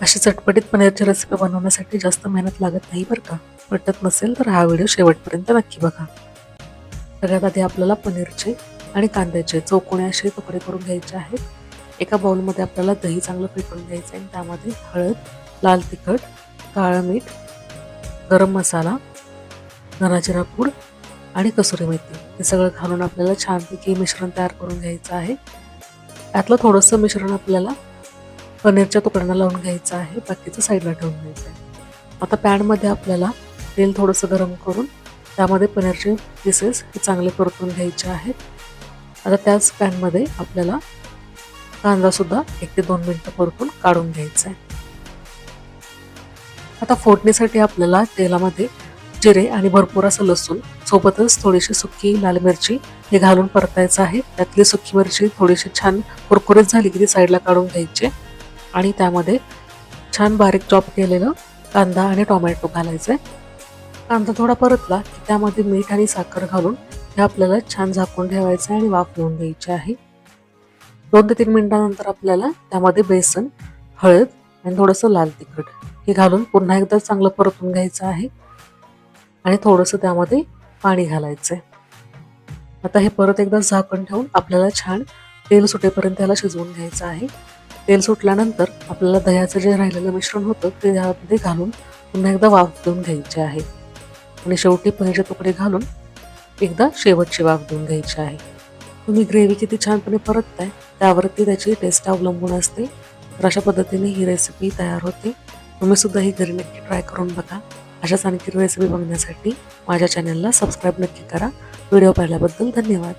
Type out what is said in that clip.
अशी चटपटीत पनीरची रेसिपी बनवण्यासाठी जास्त मेहनत लागत नाही बरं का. पटत नसेल तर हा व्हिडिओ शेवटपर्यंत नक्की बघा. सगळ्यात आधी आपल्याला पनीरचे आणि कांद्याचे चौकोनी असे तुकडे करून घ्यायचे आहेत. एका बाउलमध्ये आपल्याला दही चांगलं फेटून घ्यायचं आहे आणि त्यामध्ये हळद, लाल तिखट, काळं मीठ, गरम मसाला, धना जिरा पूड आणि कसुरी मेथी हे सगळं घालून आपल्याला छानपैकी मिश्रण तयार करून घ्यायचं आहे. यातलं थोडंसं मिश्रण आपल्याला पनीरच्या तुकड्यांना लावून घ्यायचं आहे, बाकीचं साईडला ठेवून घ्यायचं आहे. आता पॅनमध्ये आपल्याला तेल थोडंसं गरम करून त्यामध्ये पनीरचे पीसेस हे चांगले परतून घ्यायचे आहेत. आता त्याच पॅनमध्ये आपल्याला कांदासुद्धा 1 ते 2 मिनिटं परतून काढून घ्यायचा आहे. आता फोडणीसाठी आपल्याला तेलामध्ये जिरे आणि भरपूर असं लसूण सोबतच थोडीशी सुकी लाल मिरची हे घालून परतायचं आहे. त्यातली सुकी मिरची थोडीशी छान कुरकुरीत झाली की ती साईडला काढून घ्यायची आणि त्यामध्ये छान बारीक चॉप केलेलं कांदा आणि टोमॅटो घालायचं आहे. कांदा थोडा परतला की त्यामध्ये मीठ आणि साखर घालून हे आपल्याला छान झाकून ठेवायचं आहे आणि वाफ घेऊन द्यायची आहे. 2 ते 3 मिनिटांनंतर आपल्याला त्यामध्ये बेसन, हळद आणि थोडंसं लाल तिखट हे घालून पुन्हा एकदा चांगलं परतून घ्यायचं आहे आणि थोडंसं त्यामध्ये पाणी घालायचं आहे. आता हे परत एकदा झाकण ठेवून आपल्याला छान तेल सुटेपर्यंत त्याला शिजवून घ्यायचं आहे. तेल सुटल्यानंतर आपल्याला दह्याचं जे राहिलेलं मिश्रण होतं ते त्यामध्ये घालून पुन्हा एकदा वाफ देऊन घ्यायची आहे आणि शेवटी पनीरचे तुकडे घालून एकदा शेवटची वाफ देऊन घ्यायची आहे. तुम्ही ग्रेव्ही किती छानपणे परतताय त्यावरती त्याची टेस्ट अवलंबून असते. तर अशा पद्धतीने ही रेसिपी तयार होते. तुम्ही सुद्धा ही घरी नक्की ट्राय करून बघा. अशाच आणखी रेसिपी बघण्यासाठी माझ्या चॅनलला सबस्क्राईब नक्की करा. व्हिडिओ पाहिल्याबद्दल धन्यवाद.